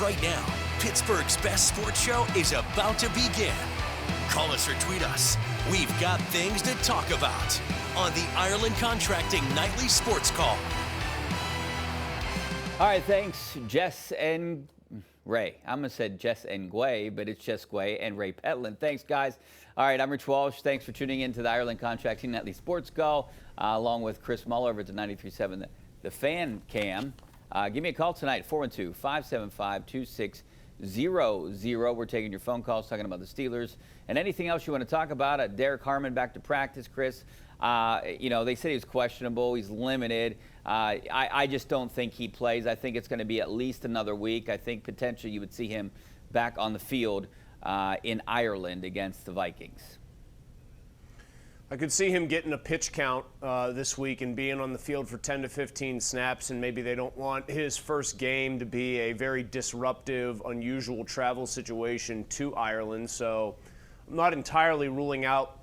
right now. Pittsburgh's best sports show is about to begin. Call us or tweet us. We've got things to talk about on the Ireland Contracting Nightly Sports Call. All right, thanks, Jess and Ray. I'm going to say Jess and Gway, but it's Jess Gway and Ray Petland. Thanks, guys. All right, I'm Rich Walsh. Thanks for tuning in to the Ireland Contracting Nightly Sports Call, along with Chris Mueller over at 93.7 The Fan Cam. Give me a call tonight, 412-575-2600. We're taking your phone calls, talking about the Steelers and anything else you want to talk about. Derek Harmon back to practice, Chris. They said he was questionable. He's limited. I just don't think he plays. I think it's going to be at least another week. I think potentially you would see him back on the field in Ireland against the Vikings. I could see him getting a pitch count this week and being on the field for 10 to 15 snaps, and maybe they don't want his first game to be a very disruptive, unusual travel situation to Ireland. So I'm not entirely ruling out,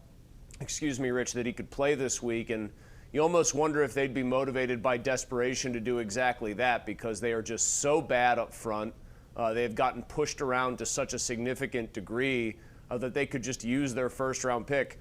Rich, that he could play this week. And you almost wonder if they'd be motivated by desperation to do exactly that, because they are just so bad up front. They've gotten pushed around to such a significant degree that they could just use their first-round pick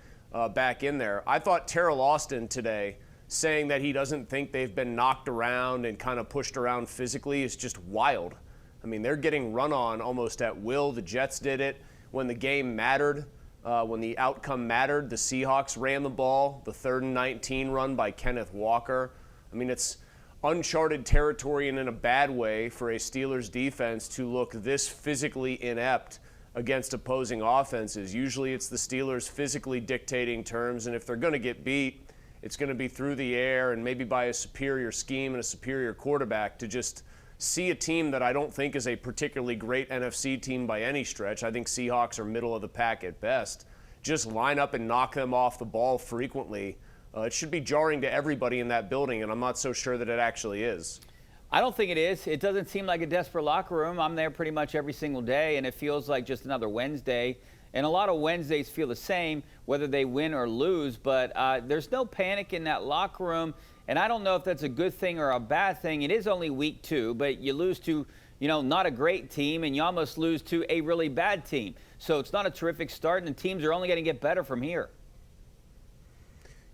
back in there. I thought Terrell Austin today saying that he doesn't think they've been knocked around and kind of pushed around physically is just wild. I mean, they're getting run on almost at will. The Jets did it when the game mattered, when the outcome mattered. The Seahawks ran the ball, the 3rd and 19 run by Kenneth Walker. I mean, it's uncharted territory, and in a bad way, for a Steelers defense to look this physically inept against opposing offenses. Usually it's the Steelers physically dictating terms, and if they're going to get beat, it's going to be through the air and maybe by a superior scheme and a superior quarterback. To just see a team that I don't think is a particularly great NFC team by any stretch, I think Seahawks are middle of the pack at best, just line up and knock them off the ball frequently. It should be jarring to everybody in that building, and I'm not so sure that it actually is. I don't think it is. It doesn't seem like a desperate locker room. I'm there pretty much every single day, and it feels like just another Wednesday. And a lot of Wednesdays feel the same, whether they win or lose. But there's no panic in that locker room, and I don't know if that's a good thing or a bad thing. It is only week 2, but you lose to, not a great team, and you almost lose to a really bad team. So it's not a terrific start, and teams are only going to get better from here.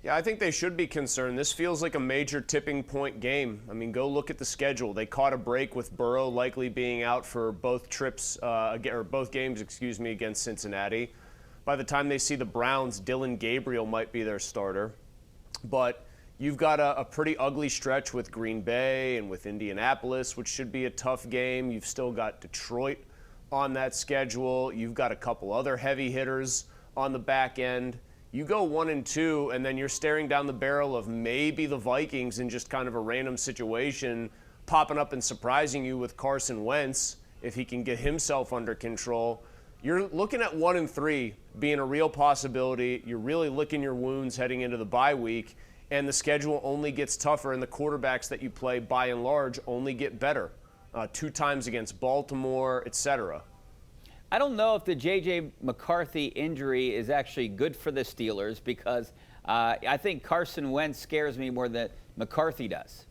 Yeah, I think they should be concerned. This feels like a major tipping point game. I mean, go look at the schedule. They caught a break with Burrow likely being out for both games, against Cincinnati. By the time they see the Browns, Dylan Gabriel might be their starter. But you've got a pretty ugly stretch with Green Bay and with Indianapolis, which should be a tough game. You've still got Detroit on that schedule. You've got a couple other heavy hitters on the back end. You go 1-2, and then you're staring down the barrel of maybe the Vikings in just kind of a random situation, popping up and surprising you with Carson Wentz if he can get himself under control. You're looking at 1-3 being a real possibility. You're really licking your wounds heading into the bye week, and the schedule only gets tougher, and the quarterbacks that you play, by and large, only get better. 2 times against Baltimore, etc. I don't know if the J.J. McCarthy injury is actually good for the Steelers, because I think Carson Wentz scares me more than McCarthy does.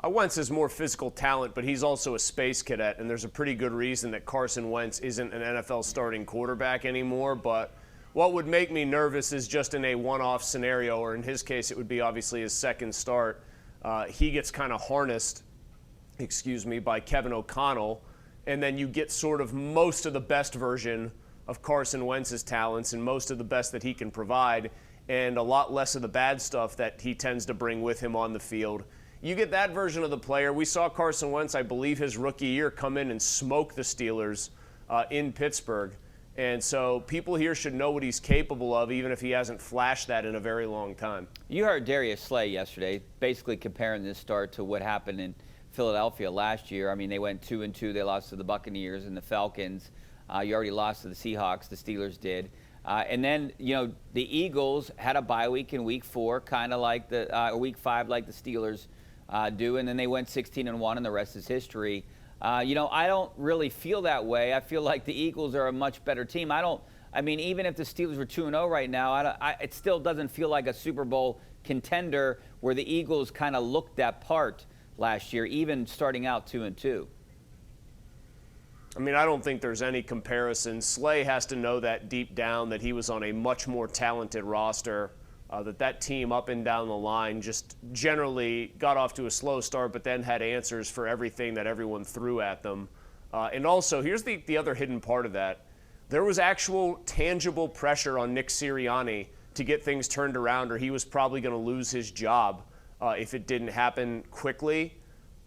Wentz is more physical talent, but he's also a space cadet, and there's a pretty good reason that Carson Wentz isn't an NFL starting quarterback anymore. But what would make me nervous is just in a one-off scenario, or in his case, it would be obviously his second start. He gets kind of harnessed, by Kevin O'Connell, and then you get sort of most of the best version of Carson Wentz's talents and most of the best that he can provide, and a lot less of the bad stuff that he tends to bring with him on the field. You get that version of the player. We saw Carson Wentz, I believe his rookie year, come in and smoke the Steelers in Pittsburgh. And so people here should know what he's capable of, even if he hasn't flashed that in a very long time. You heard Darius Slay yesterday basically comparing this start to what happened in Philadelphia last year. I mean, they went 2-2. They lost to the Buccaneers and the Falcons. You already lost to the Seahawks. The Steelers did. And then, the Eagles had a bye week in week 4, kind of like week 5, like the Steelers do. And then they went 16-1, and the rest is history. I don't really feel that way. I feel like the Eagles are a much better team. Even if the Steelers were 2-0 right now, it still doesn't feel like a Super Bowl contender where the Eagles kind of looked that part last year, even starting out 2-2. I mean, I don't think there's any comparison. Slay has to know that deep down, that he was on a much more talented roster, that team up and down the line just generally got off to a slow start, but then had answers for everything that everyone threw at them. And also, here's the other hidden part of that. There was actual tangible pressure on Nick Sirianni to get things turned around, or he was probably going to lose his job if it didn't happen quickly.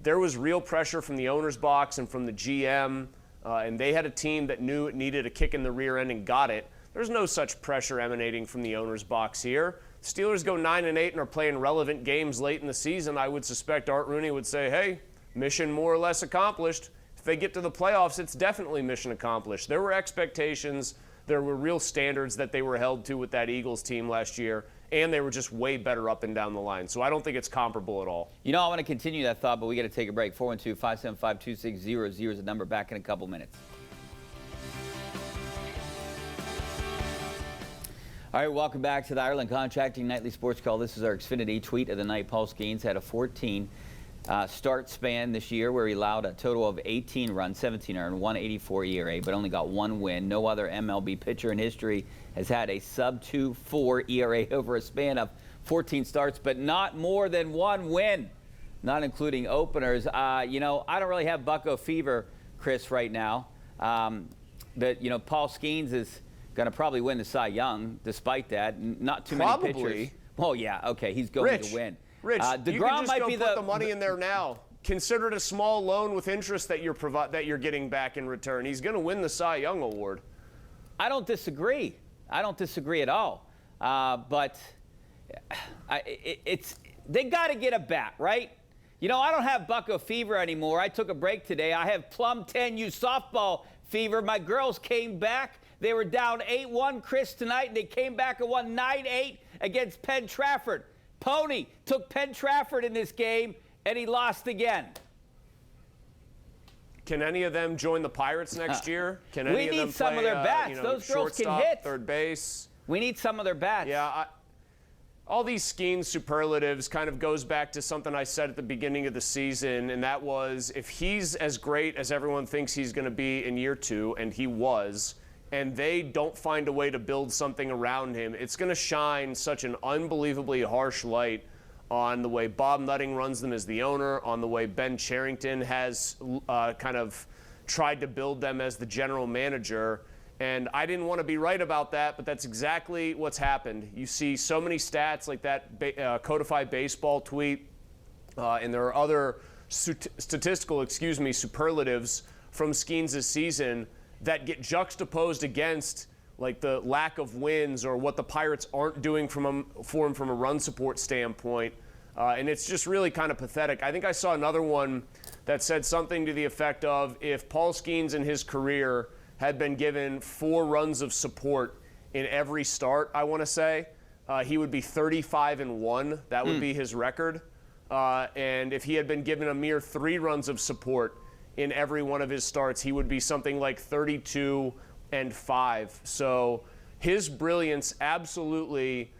There was real pressure from the owner's box and from the GM, and they had a team that knew it needed a kick in the rear end and got it. There's no such pressure emanating from the owner's box here. Steelers go 9-8 and are playing relevant games late in the season. I would suspect Art Rooney would say, hey, mission more or less accomplished. If they get to the playoffs, it's definitely mission accomplished. There were expectations. There were real standards that they were held to with that Eagles team last year, and they were just way better up and down the line. So I don't think it's comparable at all. You know, I want to continue that thought, but we got to take a break. 412-575-2600 is the number. Back in a couple minutes. All right, welcome back to the Ireland Contracting Nightly Sports Call. This is our Xfinity tweet of the night. Paul Skenes had a 14 start span this year where he allowed a total of 18 runs, 17 earned, 184 ERA, but only got one win. No other MLB pitcher in history has had a sub-2.4 ERA over a span of 14 starts, but not more than one win, not including openers. You know, I don't really have Bucko fever, Chris, right now. But, you know, Paul Skenes is going to probably win the Cy Young despite that. Not too many pitchers. Well, yeah, okay, he's going to win. Rich, you can just go put the money in there now. Consider it a small loan with interest that you're getting back in return. He's going to win the Cy Young Award. I don't disagree. I don't disagree at all. But they got to get a bat, right? You know, I don't have Bucko fever anymore. I took a break today. I have Plum 10U softball fever. My girls came back. They were down 8-1, Chris, tonight, and they came back and won 9-8 against Penn Trafford. Pony took Penn Trafford in this game, and he lost again. Can any of them join the Pirates next year? Can any of them need some of their bats. Those girls can hit. Third base. We need some of their bats. Yeah, all these Skenes superlatives kind of goes back to something I said at the beginning of the season, and that was if he's as great as everyone thinks he's going to be in year two, and he was, and they don't find a way to build something around him, it's going to shine such an unbelievably harsh light on the way Bob Nutting runs them as the owner, on the way Ben Cherington has kind of tried to build them as the general manager. And I didn't want to be right about that, but that's exactly what's happened. You see so many stats like that Codified Baseball tweet, and there are other statistical superlatives from Skenes' season that get juxtaposed against like the lack of wins or what the Pirates aren't doing for him from a run support standpoint. And it's just really kind of pathetic. I think I saw another one that said something to the effect of if Paul Skenes in his career had been given 4 runs of support in every start, I want to say, he would be 35-1. That would be his record. And if he had been given a mere 3 runs of support in every one of his starts, he would be something like 32-5. So his brilliance absolutely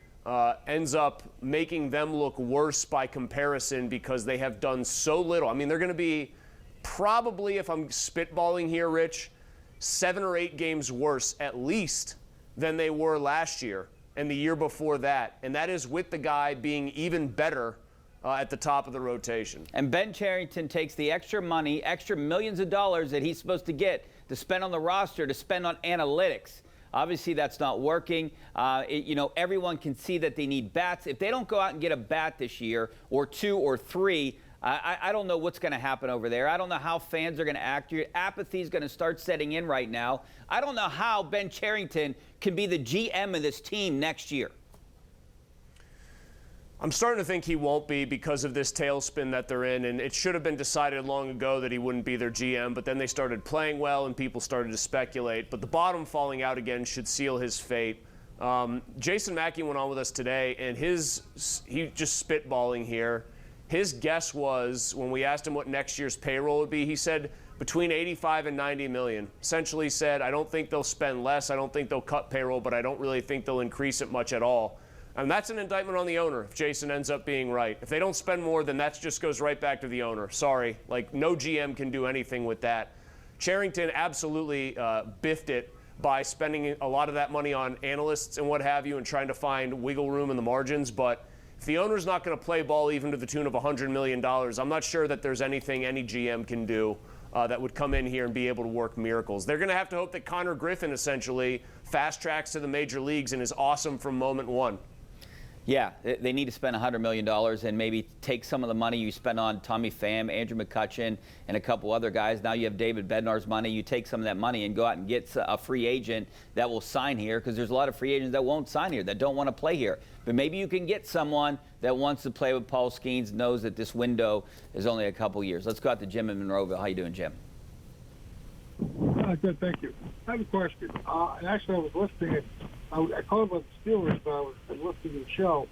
ends up making them look worse by comparison because they have done so little. I mean, they're going to be probably, if I'm spitballing here, Rich, 7 or 8 games worse at least than they were last year and the year before that. And that is with the guy being even better at the top of the rotation. And Ben Cherington takes the extra money, extra millions of dollars that he's supposed to get to spend on the roster, to spend on analytics. Obviously, that's not working. You know, everyone can see that they need bats. If they don't go out and get a bat this year, or 2 or 3, I don't know what's going to happen over there. I don't know how fans are going to act. Your apathy is going to start setting in right now. I don't know how Ben Cherington can be the GM of this team next year. I'm starting to think he won't be because of this tailspin that they're in, and it should have been decided long ago that he wouldn't be their GM, but then they started playing well and people started to speculate. But the bottom falling out again should seal his fate. Jason Mackey went on with us today, and he just spitballing here. His guess was, when we asked him what next year's payroll would be, he said between 85 and 90 million. Essentially said, I don't think they'll spend less, I don't think they'll cut payroll, but I don't really think they'll increase it much at all. And that's an indictment on the owner if Jason ends up being right. If they don't spend more, then that just goes right back to the owner. Sorry, like no GM can do anything with that. Cherington absolutely biffed it by spending a lot of that money on analysts and what have you and trying to find wiggle room in the margins. But if the owner's not going to play ball even to the tune of $100 million, I'm not sure that there's anything any GM can do that would come in here and be able to work miracles. They're going to have to hope that Connor Griffin essentially fast tracks to the major leagues and is awesome from moment one. Yeah, they need to spend $100 million and maybe take some of the money you spent on Tommy Pham, Andrew McCutchen, and a couple other guys. Now you have David Bednar's money. You take some of that money and go out and get a free agent that will sign here, because there's a lot of free agents that won't sign here, that don't want to play here. But maybe you can get someone that wants to play with Paul Skenes, knows that this window is only a couple years. Let's go out to Jim in Monroeville. How you doing, Jim? Good, thank you. I have a question. And actually, I was listening. I called about the Steelers, but I was listening to the show.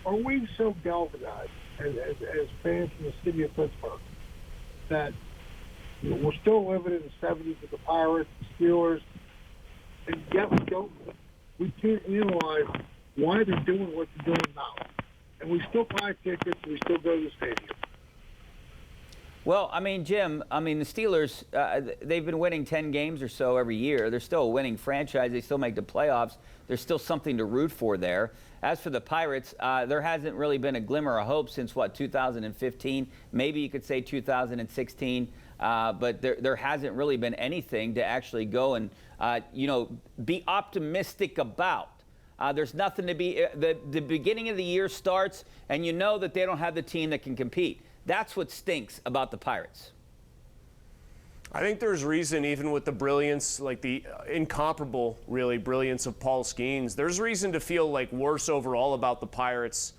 Are we so galvanized as fans in the city of Pittsburgh that we're still living in the 70s with the Pirates, the Steelers, and yet we can't analyze why they're doing what they're doing now? And we still buy tickets, and we still go to the stadium. Well, I mean, Jim, the Steelers, they've been winning 10 games or so every year. They're still a winning franchise. They still make the playoffs. There's still something to root for there. As for the Pirates, there hasn't really been a glimmer of hope since, 2015? Maybe you could say 2016. But there hasn't really been anything to actually go and, be optimistic about. There's nothing to be. The beginning of the year starts, and you know that they don't have the team that can compete. That's what stinks about the Pirates. I think there's reason, even with the brilliance, like the incomparable, really, brilliance of Paul Skenes, there's reason to feel like worse overall about the Pirates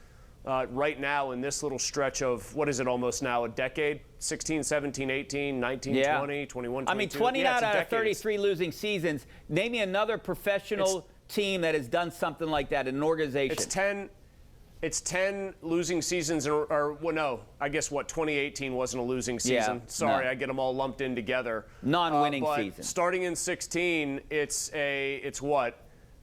right now in this little stretch of, what is it, almost now a decade? 16, 17, 18, 19, 20, 21, 22. I mean, 29 out of 33 losing seasons. Name me another professional team that has done something like that in an organization. It's 10 losing seasons, or well, no, I guess 2018 wasn't a losing season. Yeah, Sorry, no. I get them all lumped in together. Non-winning but season. Starting in 16, it's 9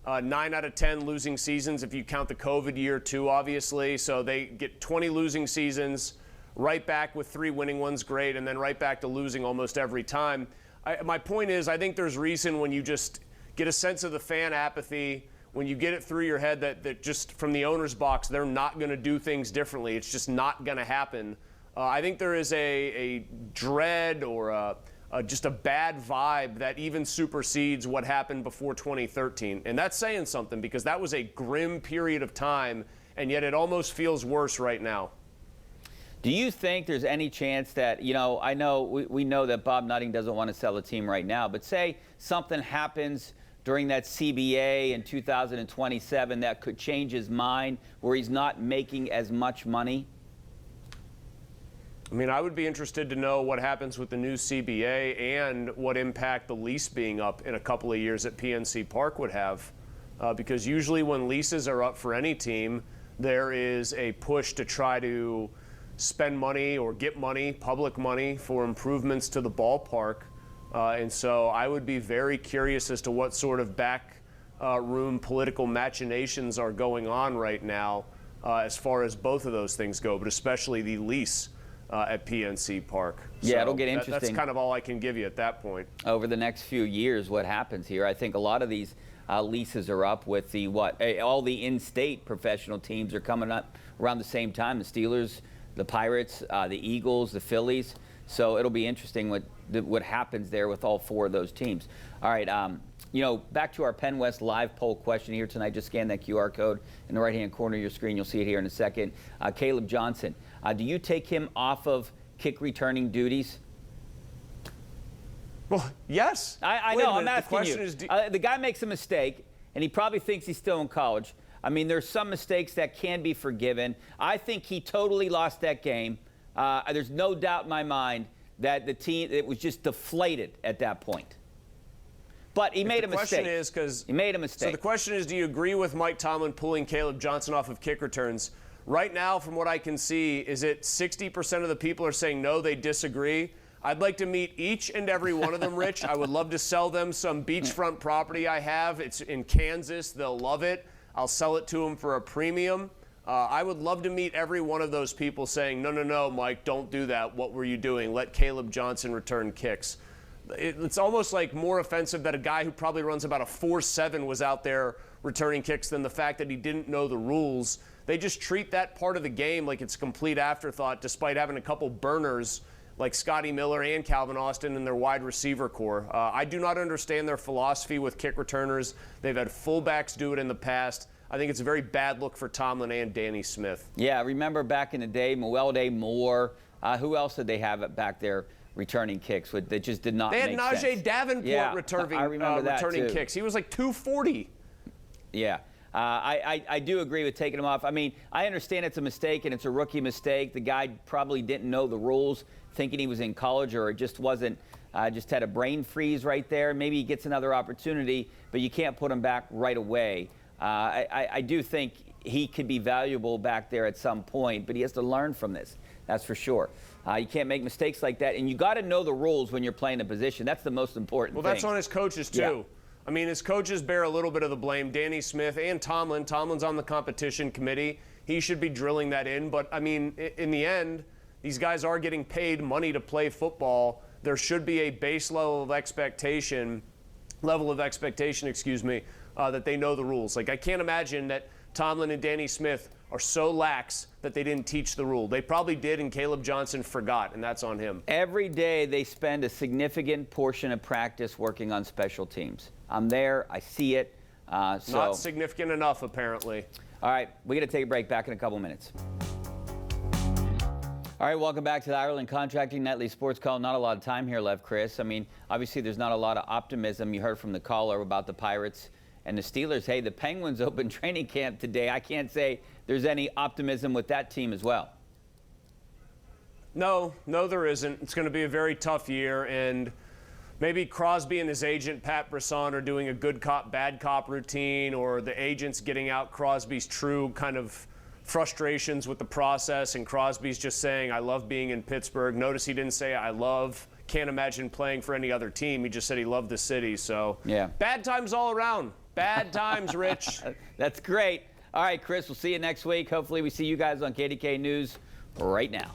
out of 10 losing seasons if you count the COVID year too, obviously. So they get 20 losing seasons, right back with 3 winning ones, great, and then right back to losing almost every time. My point is, I think there's reason when you just get a sense of the fan apathy, when you get it through your head that just from the owner's box, they're not going to do things differently. It's just not going to happen. I think there is a dread or just a bad vibe that even supersedes what happened before 2013. And that's saying something, because that was a grim period of time, and yet it almost feels worse right now. Do you think there's any chance that, I know we know that Bob Nutting doesn't want to sell the team right now, but say something happens during that CBA in 2027 that could change his mind, where he's not making as much money? I mean, I would be interested to know what happens with the new CBA and what impact the lease being up in a couple of years at PNC Park would have. Because usually when leases are up for any team, there is a push to try to spend money or get money, public money, for improvements to the ballpark. And so I would be very curious as to what sort of backroom political machinations are going on right now as far as both of those things go, but especially the lease at PNC Park. Yeah, so it'll get interesting. That's kind of all I can give you at that point. Over the next few years, what happens here? I think a lot of these leases are up with the all the in-state professional teams are coming up around the same time. The Steelers, the Pirates, the Eagles, the Phillies. So it'll be interesting what happens there with all 4 of those teams. All right, back to our Penn West live poll question here tonight. Just scan that QR code in the right-hand corner of your screen. You'll see it here in a second. Caleb Johnson, do you take him off of kick returning duties? Well, yes. I know. I'm asking you. The guy makes a mistake, and he probably thinks he's still in college. I mean, there's some mistakes that can be forgiven. I think he totally lost that game. There's no doubt in my mind that the team, it was just deflated at that point. But he made a mistake. He made a mistake. So the question is, do you agree with Mike Tomlin pulling Caleb Johnson off of kick returns? Right now, from what I can see, is it 60% of the people are saying no, they disagree? I'd like to meet each and every one of them, Rich. I would love to sell them some beachfront property I have. It's in Kansas. They'll love it. I'll sell it to them for a premium. I would love to meet every one of those people saying, no, Mike, don't do that. What were you doing? Let Caleb Johnson return kicks. It's almost like more offensive that a guy who probably runs about a 4.7 was out there returning kicks than the fact that he didn't know the rules. They just treat that part of the game like it's a complete afterthought, despite having a couple burners like Scotty Mueller and Calvin Austin in their wide receiver core. I do not understand their philosophy with kick returners. They've had fullbacks do it in the past. I think it's a very bad look for Tomlin and Danny Smith. Yeah, remember back in the day, Mueller, Moore. Who else did they have back there returning kicks? That just did not make sense. They had Najee Davenport returning kicks. He was like 240. Yeah. I do agree with taking him off. I mean, I understand it's a mistake and it's a rookie mistake. The guy probably didn't know the rules, thinking he was in college, or it just wasn't, just had a brain freeze right there. Maybe he gets another opportunity, but you can't put him back right away. I do think he could be valuable back there at some point, but he has to learn from this. That's for sure. You can't make mistakes like that, and you got to know the rules when you're playing a position. That's the most important thing. Well, that's on his coaches, too. Yeah. I mean, his coaches bear a little bit of the blame. Danny Smith and Tomlin. Tomlin's on the competition committee. He should be drilling that in. But, I mean, in the end, these guys are getting paid money to play football. There should be a base level of expectation, that they know the rules. Like, I can't imagine that Tomlin and Danny Smith are so lax that they didn't teach the rule. They probably did, and Caleb Johnson forgot, and that's on him. Every day they spend a significant portion of practice working on special teams. I'm there. I see it. Not significant enough, apparently. All right, we're going to take a break. Back in a couple minutes. All right, welcome back to the Ireland Contracting Nightly Sports Call. Not a lot of time here left, Chris. I mean, obviously there's not a lot of optimism. You heard from the caller about the Pirates and the Steelers. Hey, the Penguins open training camp today. I can't say there's any optimism with that team as well. No, there isn't. It's going to be a very tough year, and maybe Crosby and his agent, Pat Brisson, are doing a good cop, bad cop routine, or the agent's getting out Crosby's true kind of frustrations with the process, and Crosby's just saying, I love being in Pittsburgh. Notice he didn't say, can't imagine playing for any other team. He just said he loved the city. So, yeah. Bad times all around. Bad times, Rich. That's great. All right, Chris, we'll see you next week. Hopefully we see you guys on KDKA News right now.